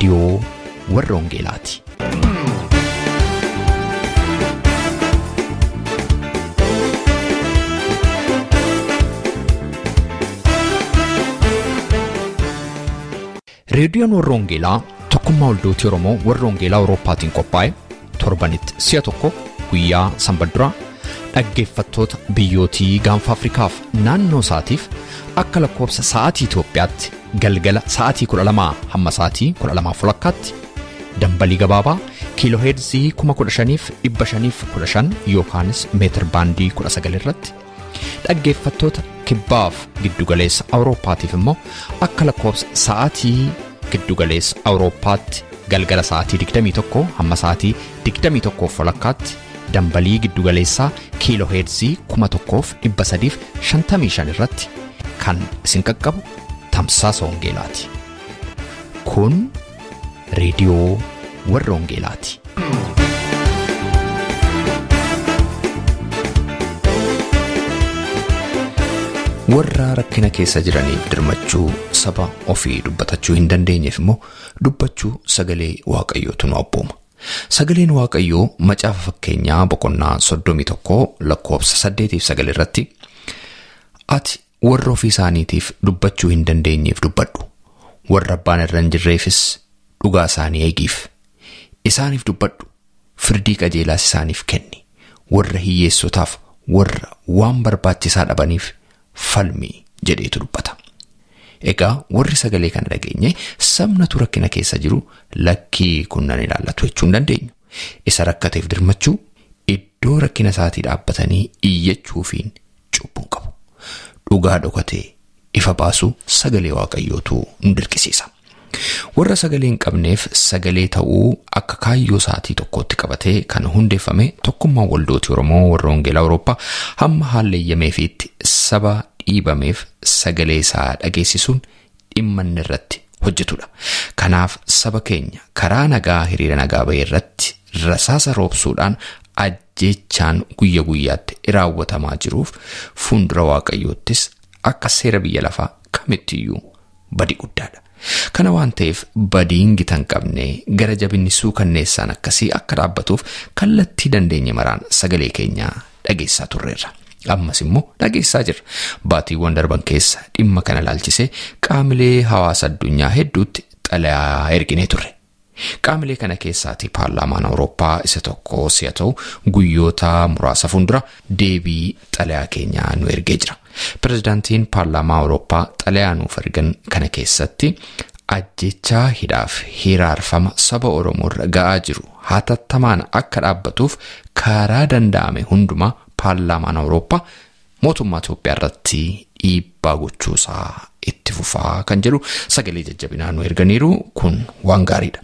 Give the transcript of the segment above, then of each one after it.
Radio warra Wangeelaati. Reediyoon warra Wangeelaa tokkummaa waldooti Oromoo warra Wangeelaa Awurooppaatiin qophaa'e torbanitti si'a tokko guyyaa Sanbadduraa dhaggeeffattoota biyyootii gaanfa Afrikaaf naannoo isaatiif akka lakkoofsa sa'aatii Itoophiyaatti galgala sa'aatii 12 hamma sa'aatii 12:00tti dambalii gabaabaa kiiloo heerzii 15,515 yookaanis meetir baandii 19 irratti dhaggeeffattoota kibbaaf giddugaleessa Awurooppaatiif immoo akka lakkoofsa sa'aatii giddugaleessa Awurooppaatti galgala sa'aatii 21 hamma sa'aatii 21:00tti dambalii giddugaleessaa kiiloo heerzii 1,355 irratti kan isin qaqqabu tamsaasa Wangeelaati. Kun reediyoo warra Wangeelaati. Warra rakkina keessa jiraniif dirmachuu saba ofii dubbatachuu hin dandeenyeef immoo dubbachuu sagalee Waaqayyootu nu abbooma. Sagaleen Waaqayyoo macaafa fakkeenyaa boqonnaa 31 lakkoofsa 8-9 irratti ati warra ofii isaaniitiif dubbachuu hin dandeenyeef dubbadhu, warra abbaan irra hin jirreefis dhugaa isaanii eegiif, isaaniif dubbadhu, firdii qajeelaas isaaniif kenni, warra hiyyeessotaaf warra waan barbaachisaa dhabaniif falmi jedheetu dubbata. Egaa warri sagalee kana dhageenye sabnatu rakkina keessa jiru lakkii kunnan ilaallatu jechuu hin dandeenyu. Isa rakkateef dirmachuu iddoo rakkina isaatii dhaabbatanii iyyachuufiin cubbuun qabu. Dhugaa dhokatee ifa baasuu sagalee Waaqayyootu nu dirqisiisa. Warra sagalee hin qabneef sagalee ta'uu akka kaayyoo isaatii tokkotti qabatee kan hundeeffame tokkummaa waldooti Oromoo warra Wangeelaa Awurooppaa hamma haalleeyyameefiitti saba dhiibameef sagalee isaa dhageessisuun dhimma irratti hojjetudha. Kanaaf saba keenya karaa nagaa hiriira nagaa bahee irratti rasaasa roobsuudhaan ajjeechaan guyya guyyaatti raawwatamaa jiruuf fuundura Waaqayyoottis akka seera biyya lafaa kamittiyyuu badii guddaadha. Kana waan ta'eef badiin gitan qabne gara jabinnisuu kanneessaan akkasii akka dhaabbatuuf kallattii dandeenye maraan sagalee keenya dhageessaa turreerra. Ammas immoo dhageessaa jirra. Baatiiwwan darban keessa dhimma kana laalchisee qaamilee hawaasa addunyaa hedduutti xalayaa erginee turre. Qaamilee kana keessaatii paarlaamaan Awurooppaa isa tokko si'a ta'u guyyoota muraasa fuuldura deebii xalayaa keenyaa nu ergee jira. Pirezidaantiin paarlaamaa Awurooppaa xalayaa nuuf ergan kana keessatti ajjechaa hidhaaf hiraarfama saba Oromoo irra ga'aa jiru hatattamaan akka dhaabbatuuf karaa danda'ame hundumaa paarlaamaan Awurooppaa mootummaa Itoophiyaa irratti dhiibbaa gochuusaa itti fufaa kan jedhu sagalee jajjabinaa nu erganiiru. Kun waan gaariidha.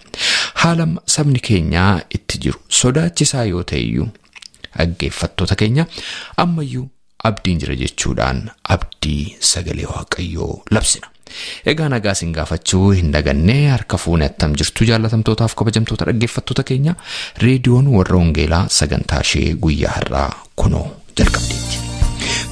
Haala sabni keenyaa itti jiru sodaachisaa yoo ta'eyyuu dhaggeeffattoota keenya ammayyuu abdiin jira jechuudhaan abdii sagalee Waaqayyoo labsina. Egaa nagaa sin gaafachuu hin daganne harka fuune attam jirtu jaallatamtootaaf kabajamtoota dhaggeeffattoota keenya reediyoon warra Wangeelaa sagantaa ishee guyyaa har'aa kunoo jalqabdeetti.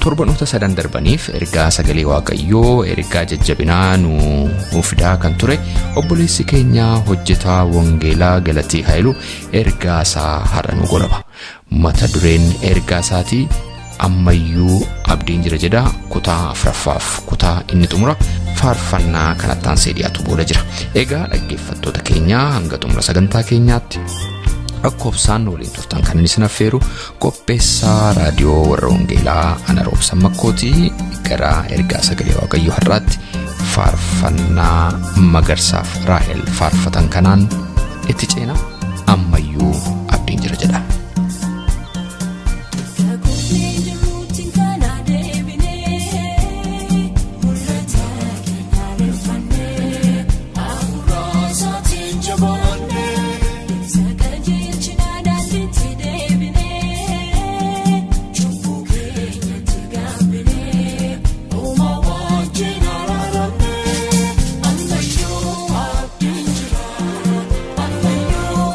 Torbanoota sadan darbaniif ergaa sagalee Waaqayyoo ergaa jajjabinaa nu fidaa kan ture obboleessi keenya hojjetaa Wangeelaa Galatii Haayiluu ergaa isaa har'a nu golaba. Mata dureen ergaa isaatii ammayyuu abdiin jira jedha. Kutaa 4ffaaf kutaa inni xumura faarfannaa kanattaan seediyaatu booda jira. Egaa dhaggeeffattoota keenya hanga xumura sagantaa keenyaatti akkoofsaan waliin turtan kan isin affeeru qopheessaa raadiyoo warra Wangeelaa ana roobsan makkootii gara ergaa sagalee Waaqayyoo har'aatti faarfannaa Magarsaaf Raahel faarfatan kanaan itti ceena. Ammayyuu abdiin jira jedha. Oh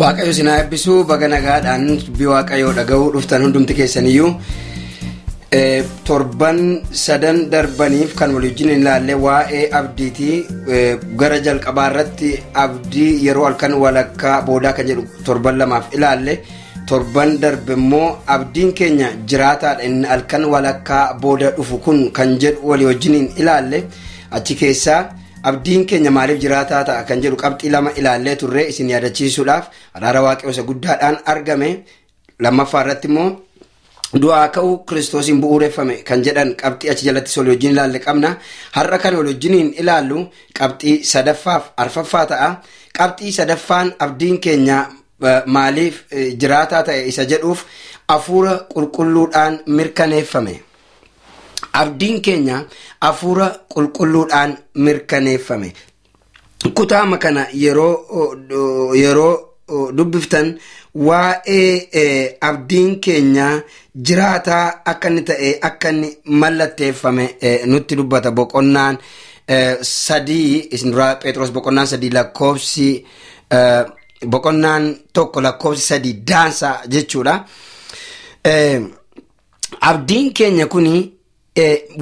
Waaqayyo sinaa eebbisuu baga nagaadhaan dubbii Waaqayyoo dhaga'uu dhuftan hundumti keessaniyyuu torban sadan darbaniif kan waliin ilaalle waa'ee abdiitii gara jalqabaa irratti abdii yeroo halkan walakkaa boodaa kan jedhu torban lamaaf ilaalle torban darbe immoo abdiin keenya jiraataadha inni halkan walakkaa booda dhufu kun kan jedhu walii wajjin ilaalle achi keessaa abdiin keenya maaliif jiraataa ta'a kan jedhu qabxii lama ilaallee turre isin yaadachiisuudhaaf araara Waaqayyoo guddaadhaan argame lammaffaa irratti immoo du'aa ka'uu Kiristoosiin bu'uureffame kan jedhan qabxii achi jalatti sol wajjin ilaalle qabna har'a kan wal wajjin ilaallu qabxii sadaffaaf arfaffaa ta'a qabxii sadaffaan abdiin keenya maaliif jiraataa ta'e isa jedhuuf hafuura qulqulluudhaan mirkaneeffame. Abdiin keenya hafuura qulqulluudhaan mirkaneeffame. Kutaama kana yeroo dubbiftan waa'ee abdiin keenya jiraataa akka inni ta'e akka inni mallatteeffame nutti dubbata boqonnaan 3 isin dura Phexros boqonnaan 3 lakkoofsi boqonnaan 1 lakkoofsi 3 daansa jechuudha. Abdiin keenya kuni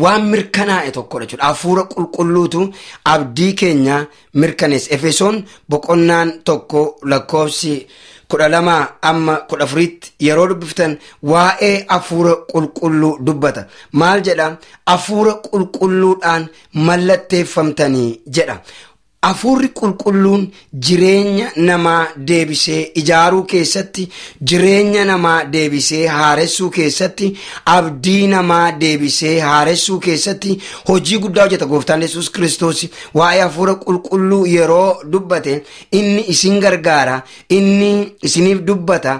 waan mirkanaa'e tokkodha jechuudha. Hafuura qulqulluutu abdii keenya mirkaneessa. Efesoon boqonnaan 1 lakkoofsi 12 amma 14 yeroo dubbiftan waa'ee hafuura qulqulluu dubbata. Maal jedha? Hafuura qulqulluudhaan mallatteeffamtanii jedha. Hafuurri qulqulluun jireenya namaa deebisee ijaaruu keessatti, jireenya namaa deebisee haaressuu keessatti, abdii namaa deebisee haaressuu keessatti hojii guddaa hojjeta. Gooftaan Yesuus Kiristoos waa'ee hafuura qulqulluu yeroo dubbate inni isin gargaara, inni isiniif dubbata,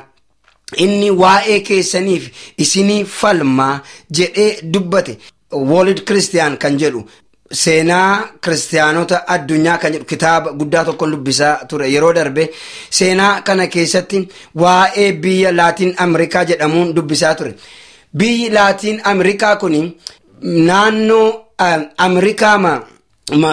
inni waa'ee keessaniif isinii falmaa jedhee dubbate. World Christian kan jedhu seenaa kiristaanota addunyaa kan jedhu kitaaba guddaa tokkoon dubbisaa ture yeroo darbe seenaa kana keessatti waa'ee biyya Laatiin Ameerikaa jedhamuun dubbisaa ture. Biyyi Laatiin Ameerikaa kun naannoo Ameerikaa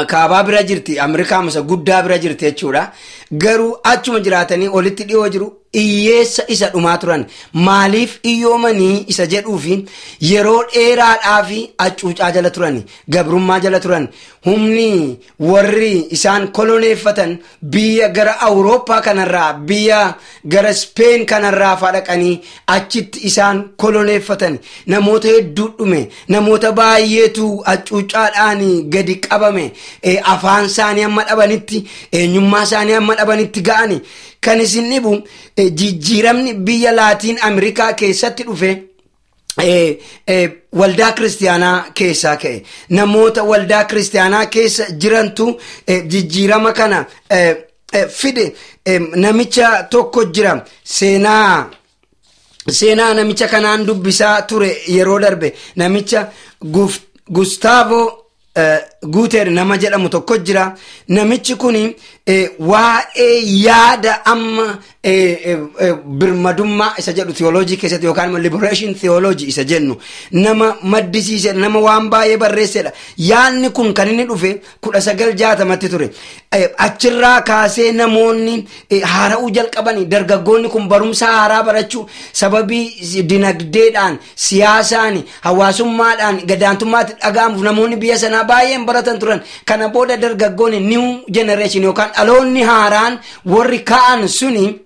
kaabaa bira jirti, Ameerikaa masa guddaa bira jirti jechuudha. Garuu achuma jiraatanii olitti dhiyoo jiru iyyeessa isa dhumaa turan. Maaliif iyyoomanii isa jedhuufi yeroo dheeraadhaaf acuucaa jala turan, gabrummaa jala turan. Humni warri isaan koloneeffatan biyya gara Awurooppaa kanarraa, biyya gara Speen kanarraa fadhaqanii achitti isaan koloneeffatan. Namoota hedduu dhume, namoota baay'eetu acuucaadhaan gadi qabame, afaan isaanii amma dhabanitti, eenyummaa isaanii amma dhabanitti ga'ani. Kan isin dhibu jijjiiramni biyya Laatiin Ameerikaa keessatti dhufe waldaa kiristaanaa keessaa ka'e. Namoota waldaa kiristaanaa keessa jirantu jijjiirama kana fide. Namicha tokko jira seenaa namicha kanaan dubbisaa ture yeroo darbe namicha Gustavo Guuter nama jedhamu tokko jira. Namichi kuni waa'ee yaada amma birmadummaa isa jedhu theology keessatti yookaan liberation theology isa jennu nama maddisiise, nama waan baay'ee barreessedha. Yaadni kun kan inni dhufe 1960tti ture. Achirraa kaasee namoonni haara'uu jalqabanii, dargaggoonni kun barumsa haaraa barachuu sababii dinagdeedhaan, siyaasaan, hawaasummaadhaan, gadaantummaatti dhaga'amuuf namoonni biyya sanaa baay'een baratan turan. Kana booda dargaggoonni new generation yookaan dhaloonni haaraan warri ka'an suni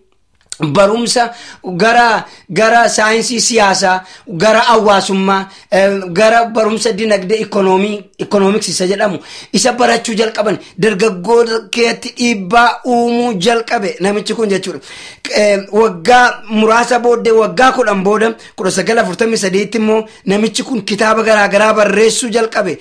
barumsa gara saayinsii siyaasaa, gara hawaasummaa, gara barumsa dinagdee economics isa jedhamu isa barachuu jalqaban. Dargaggoota keetti dhiibbaa uumuu jalqabe namichi kun jechuudha. Waggaa muraasa booddee, waggaa 10 booda 1943tti immoo namichi kun kitaaba garaagaraa barreessuu jalqabe,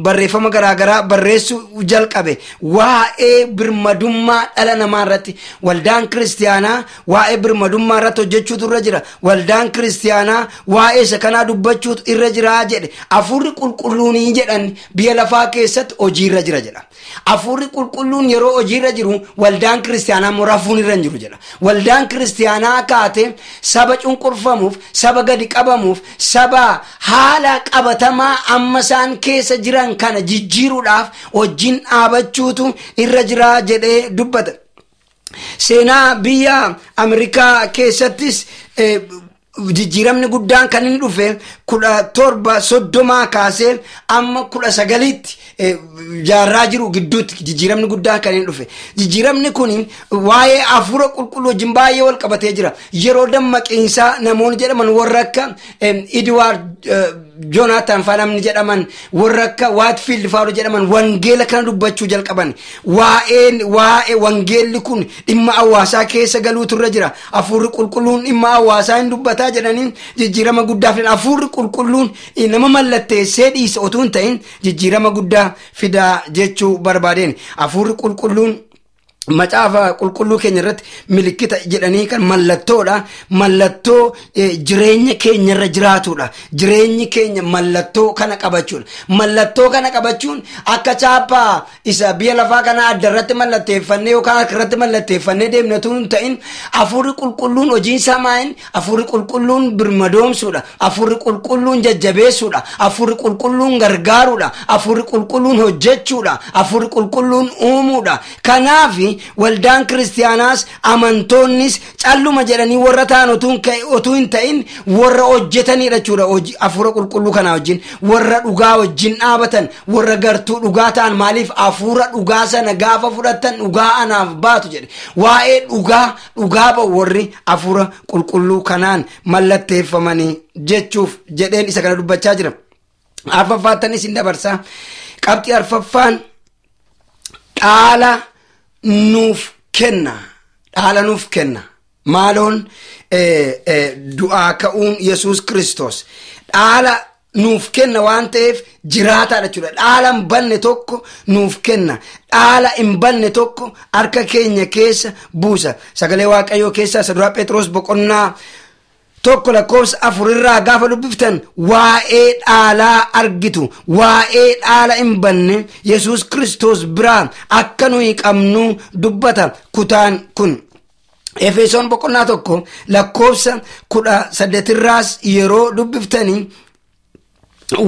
barreeffama garaagaraa barreessuu jalqabe waa'ee birmadummaa dhala namaa irratti. Waldaan kiristaanaa waa'ee birmadummaa irratti hojjechuutu irra jira. Waldaan kiristaanaa waa'ee isa kanaa dubbachuutu irra jira jedhe. Hafuurri qulqulluunii jedhan biyya lafaa keessatti hojii irra jira jedha. Hafuurri qulqulluun yeroo hojii irra jiru waldaan kiristaanaa immoo rafuun irra hin jiru jedha. Waldaan kiristaanaa kaate saba cunqurfamuuf, saba gadi qabamuuf, saba haala qabatamaa amma isaan keessa jiran kana jijjiiruudhaaf wajjin dhaabachuutu irra jira jedhee dubbata. seenaa biyya Ameerikaa keessattis jijjiiramni guddaan kan hin dhufe 1730 kaasee amma 19tti jaarraa jiru gidduutti jijjiiramni guddaan kan hin dhufe. Jijjiiramni kun waa'ee hafuura qulqulluu wajjin baay'ee wal qabatee jira. Yeroo dammaqiinsaa namoonni jedhaman warra akka Edward Jonathan Fadamni jedhaman warra akka Whitefield Fawdo jedhaman wangeela kana dubbachuu jalqaban. Waa'ee wangeelli kun dhimma hawaasaa keessa galuutu irra jira. Hafuurri qulqulluun dhimma hawaasaa hin dubbataa jedhanii jijjiirama guddaa fidan. Hafuurri qulqulluun nama mallatteessee dhiisa otoo hin ta'in jijjiirama guddaa fidaa jechuu barbaadeen. Hafuurri qulqulluun macaafa qulqulluu keenya irratti milikkita jedhanii kan mallattoodha. Mallattoo jireenya keenya irra jiraatudha. Jireenyi keenya mallattoo kana qabachuudha. Mallattoo kana qabachuun akka chaappaa isa biyya lafaa kana adda irratti mallatteeffannee yookaan akka irratti mallatteeffannee deemnatu hin ta'in hafuurri qulqulluun hojiin samaa'in hafuurri qulqulluun birmadoomsuudha. Hafuurri qulqulluun jajjabeessuudha. Hafuurri qulqulluun gargaaruudha. Hafuurri qulqulluun hojjechuudha. Hafuurri qulqulluun uumuudha. Kanaaf waldaan kiristiyaanaas amantoonnis calluma jedhanii warra ta'an otuu hin ta'in warra hojjetanidha jechuudha. Hafuura qulqulluu kana wajjin warra dhugaa wajjin dhaabatan warra gartuu dhugaa ta'an. Maaliif hafuura dhugaa sana gaafa fudhatan dhugaa anaaf baatu jedhe. Waa'ee dhugaa ba'u warri hafuura qulqulluu kanaan mallatteeffamanii jechuuf jedheen isa kana dubbachaa jira. Arfaffaatanis hin dabarsaa. Qabxii arfaffaan dhaala nuuf kenna. Dhaala nuuf kenna. Maaloon du'aa ka'uun Yesuus Kiristoos dhaala nuuf kenna waan ta'eef jiraataadha jechuudha. Dhaala hin banne tokko nuuf kenna. Dhaala hin banne tokko harka keenya keessa buusa. Sagalee Waaqayyoo keessaa isa duraa Phexros boqonnaa 1:4 gaafa dubbiftan waa'ee dhaalaa argitu. Waa'ee dhaala hin banne Yesuus Kiristoos biraa akka nuyi qabnu dubbata kutaan kun. Efesoon boqonnaa 1:18 yeroo dubbiftanii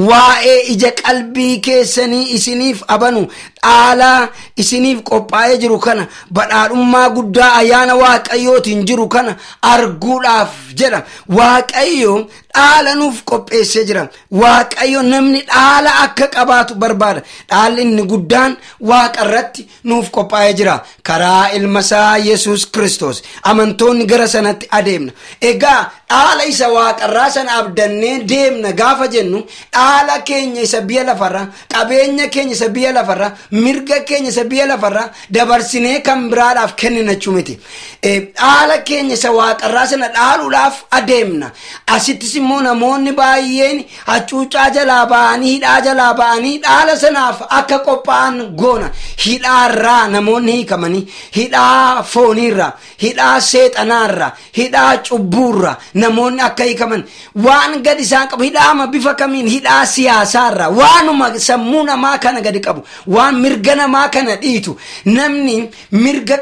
waa'ee ija qalbii keessanii isiniif abanu dhaala isiniif qophaa'ee jiru kana badhaadhummaa guddaa ayyaana Waaqayyootiin jiru kana arguudhaaf jedha. Waaqayyo dhaala nuuf qopheessee jira. Waaqayyo namni dhaala akka qabaatu barbaada. Dhaalli inni guddaan Waaqa irratti nuuf qophaa'ee jira. Karaa ilma isaa Yesuus Kiristoos amantoonni gara sanatti adeemna. Egaa dhaala isa Waaqarraa sana abdannee deemna gaafa jennu dhaala keenya isa biyya lafarraa, qabeenya keenya isa biyya lafarraa, mirga keenya isa biyya lafarraa dabarsinee kan biraadhaaf kennina jechuu miti. Dhaala keenya isa Waaqarraa sana dhaaluudhaaf adeemna. Asittis immoo namoonni baay'een hacuucaa jalaa ba'anii hidhaa jalaa ba'anii dhaala sanaaf akka qophaa'an goona. Hidhaarraa namoonni hiikamanii hidhaa fooniirraa, hidhaa seexanaarraa, hidhaa cubbuurraa namoonni akka hiikaman waan gadi isaan qabu. Hidhaama bifa kamiin? Hidhaa siyaasaarraa waanuma sammuu namaa kana gadi qabu, waan mirga namaa kana dhiitu. Namni mirga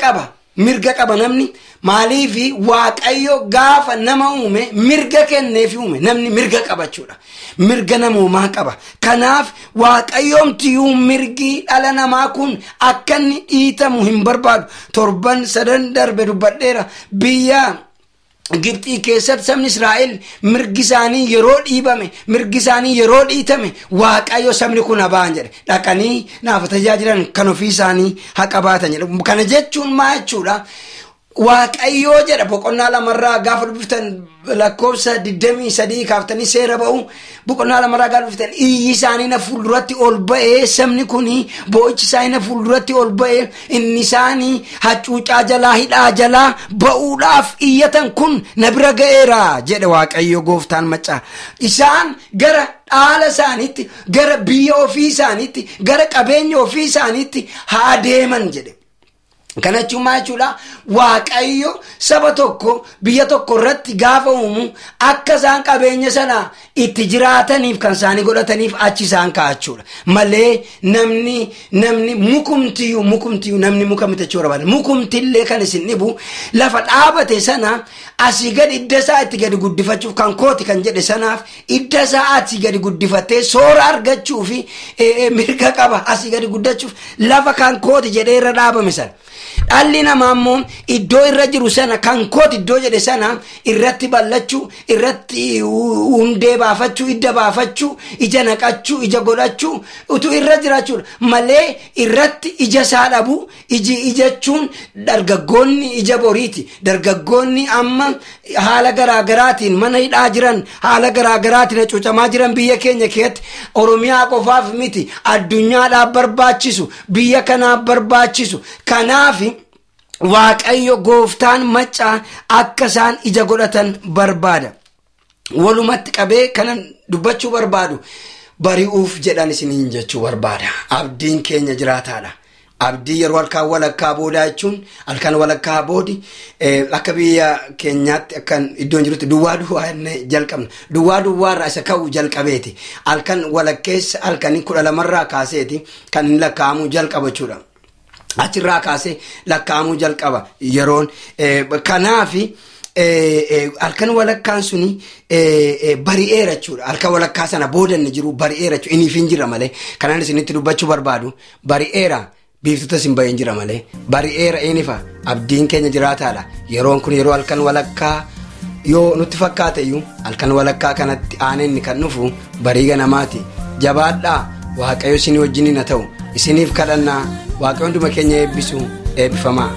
qaba namni. Maaliifi Waaqayyo gaafa nama uume mirga kenneefi uume. Namni mirga qabachuudha. Mirga namuumaa qaba. Kanaaf Waaqayyoomtiyuu mirgi dhala namaa kun akka inni dhiitamu hin barbaadu. 7 darbe dubbadheera. Biyya Gibxii keessatti sabni Israa'el mirgi isaanii yeroo dhiibame, mirgi isaanii yeroo dhiitame Waaqayyo sabni kun abaan jedhe dhaqanii naaf tajaajilan kan ofii isaanii haa qabaatan jedhe. Kana jechuun maa jechuudha? Waaqayyoo jedha boqonnaa 2 gaafa dubbiftan lakkoofsa 23 kaaftanii seera ba'u boqonnaa 2 gaafa dubbiftan iyyi isaanii na fuulduratti ol ba'ee sabni kuni boo'ichi isaanii na fuulduratti ol ba'ee inni isaanii hacuucaa jalaa hidhaa jalaa ba'uudhaaf iyyatan kun na bira ga'eera jedhe Waaqayyo gooftaan maccaa. Isaan gara dhaala isaaniitti, gara biyya ofii isaaniitti, gara qabeenya ofii isaaniitti haa deeman jedhe. Kana jechuudha Waaqayyo saba tokko biyya tokko irratti gaafa uumu akka isaan qabeenya sana itti jiraataniif kan isaanii godhataniif achi isaan kaa'achuudha. Malee namni mukumtiyyuu namni mukamtachuu barbaada. Mukumtillee kan isin dhibu lafa dhaabate sana asii gadi idda isaa itti gadi guddifachuuf kan kooti kan jedhe sanaaf idda isaa asii gadi guddifatee soora argachuufi mirga qaba asii gadi guddachuuf lafa kan kooti jedhee irra dhaabame sana. dhalli namaa immoo iddoo irra jiru sana kan kooti iddoo jedhe sana irratti ballachuu irratti hundee baafachuu idda baafachuu ija naqachuu ija godhachuu utuu irra jiraachuu malee irratti ija isaa dhabu ijachuun dargaggoonni ija boriiti dargaggoonni amma haala garaagaraatiin mana hidhaa jiran haala garaagaraatiin cuucamaa jiran biyya keenya keessatti Oromiyaa qofaaf miti addunyaadhaaf barbaachisu biyya kanaaf barbaachisu kanaaf Waaqayyo gooftaan macaa akka isaan ija godhatan barbaada walumatti qabee kanan dubbachuu barbaadu bari'uuf jedhan isiniin jechuu barbaada abdiin keenya jiraataadha abdii yeroo halkan walakkaa boodaa jechuun halkan walakkaa boodi akka biyya keenyaatti akkan iddoon jirutti duwwaa jalqabna duwwaa irraa isa ka'u jalqabeeti halkan walakkeessa halkanii 12 irraa kaaseeti kan lakkaa'amuu jalqaba jechuudha achirraa kaasee lakkaa'amuu jalqaba yeroon kanaafi halkan walakkaan suni bari'eera jechuudha halkan walakkaa sana boodanne jiru bari'eera jechuudha iniif hin jira malee kanaan isinitti dubbachuu barbaadu bari'eera biiftuutas hin bahin jira malee bari'eera inifa abdiin keenya jiraataadha yeroon kun yeroo halkan walakkaa yoo nutti fakkaate iyyuu halkan walakkaa kanatti aanenni kan dhufu barii ganamaati jabaadhaa Waaqayyo isin wajjin haa ta'u isiniif kadhannaa Waaqayyo hunduma keenya eebbisu eebbifamaa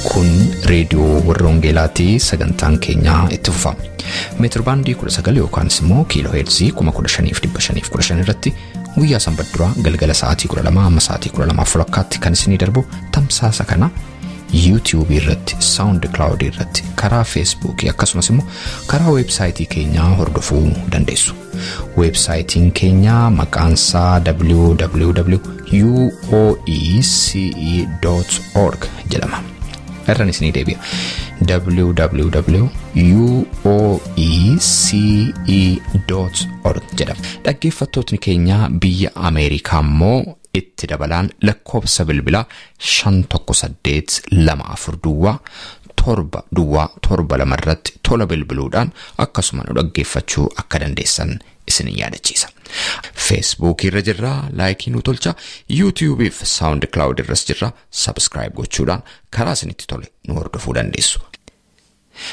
Kun reediyoo warra Wangeelaatii sagantaan keenyaa itti fufa. Meetir baandii 19 yookaan immoo kiiloo heerzii 15,515 irratti guyyaa sanbadduraa galgala sa'aatii 12 amma sa'aatii 12:00 kan isinii darbu tamsaasa kana YouTube irratti, SoundCloud irratti, karaa Facebook akkasumas immoo karaa websaayitii keenyaa hordofuu dandeessu. Websaayitiin keenyaa maqaansaa www.uoece.org jedhama. Irraan isinii deebi'a. www.uoece.org jedhama. Dhaggeeffattootni keenyaa biyya Ameerikaa immoo itti dabalaan lakkoofsa bilbilaa 51824 torba duwwaa torba lamarratti tola bilbiluudhaan akkasuma nu dhaggeeffachuu akka dandeessan isin yaadachiisa. Facebook irra jirra, like nu tolcha, YouTube fi SoundCloud irras jirra, subscribe gochuudhaan karaa isinitti tole nu hordofuu dandeessu.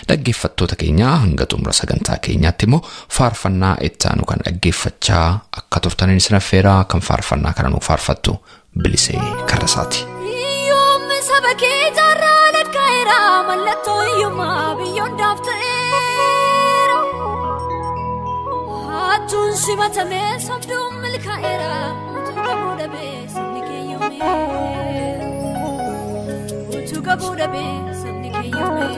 Dhaggeeffattoota keenya hanga xumura sagantaa keenyaatti immoo faarfannaa ittaanu kan dhaggeeffachaa akka turtaniin isin affeeraa kan faarfannaa kana nu faarfattu Bilisee Karrasaati. Yoommi saba kee jaarraa lakkaa'eera mallattoo hiyyummaa biyyoon daafta'eera. Hattuun simatamee sobduun milkaa'eera utuu qabuu dhabee sabni keeyyoomee. Utuu qabuu dhabee sabni keeyyoomee.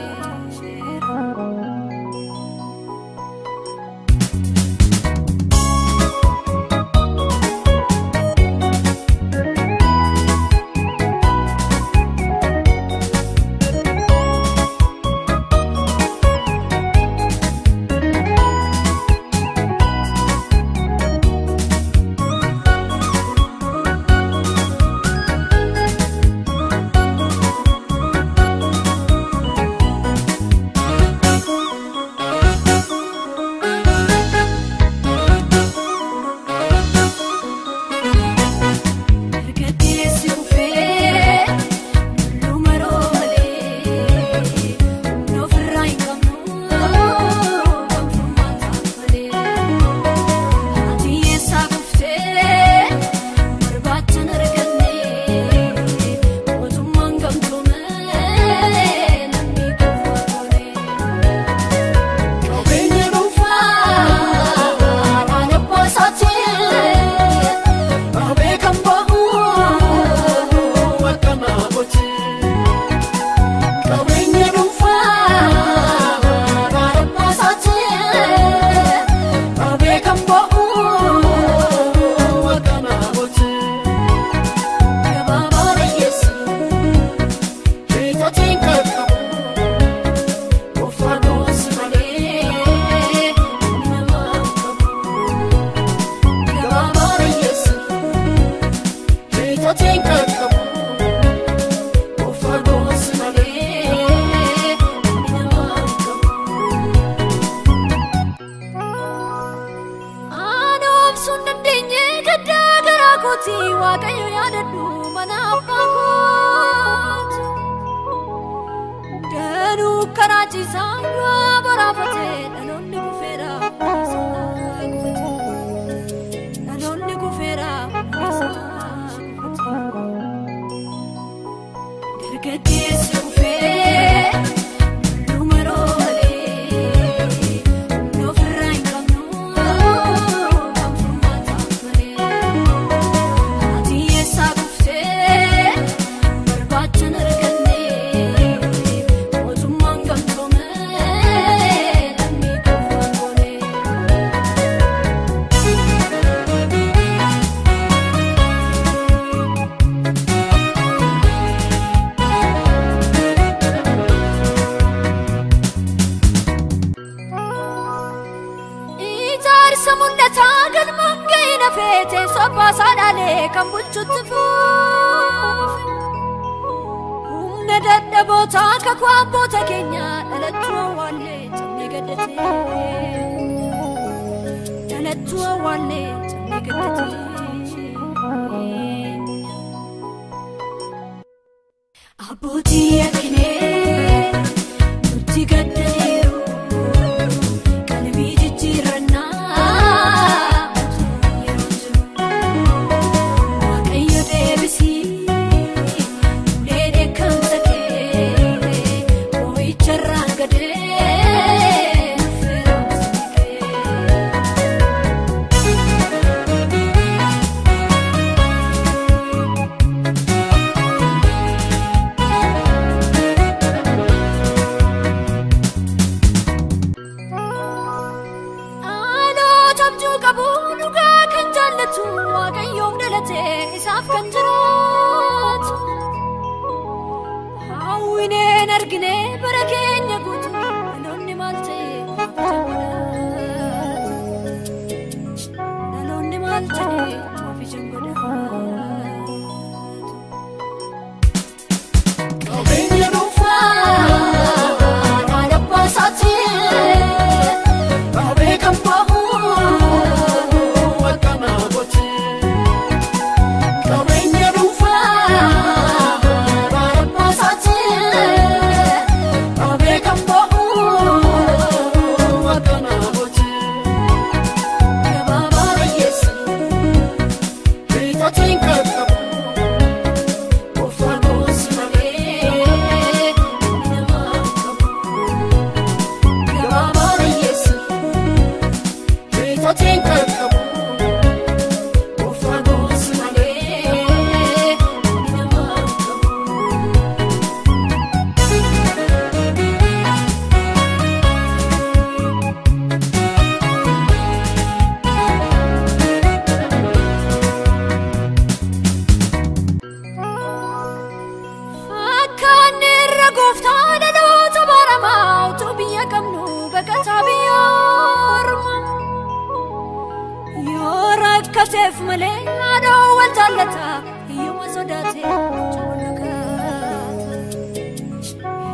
barteef malee adoo wal jaallata hiyyuma sodaate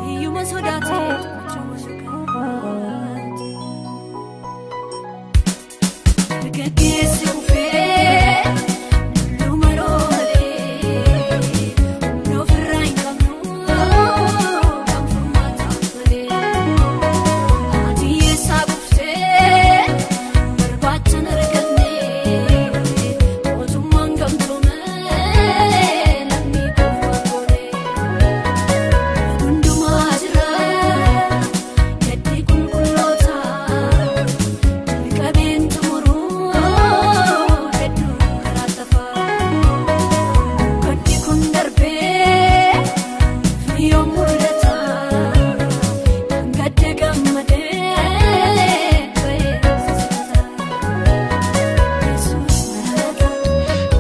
hiyyuma sodaate gaggeessi ufee lumaroolee noofirraa hin qabnu kan furmaata malee ati eessaa buftee barbaachan arganne mootummaan gamtoomee namni qofa goone hundumaa jira gaddi qulqulloota jalqabeen xumuruu hedduu karaa tafaa gaddi kun darbee yoo mul'ata gadda gammadee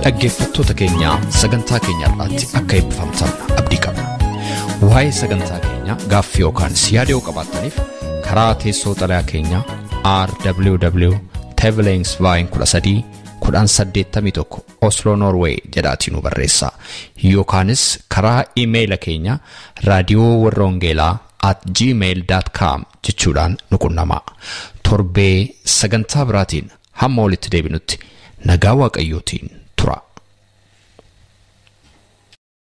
dhaggeeffattoota keenya sagantaa keenya irratti akka eebbifamtan abdii qabna. Waa'ee sagantaa keenya gaaffii yookaan yaada yoo qabaattaniif karaa teessoo xalayaa keenya rwv@13 Oslo Norway jedhaatiin nu barreessaa yookaanis karaa iimeeyila keenya raadiyoowwarrawangeelaa@gmail.com jechuudhaan nu qunnamaa. Torbee sagantaa biraatiin hamma walitti deebinutti nagaa Waaqayyootiin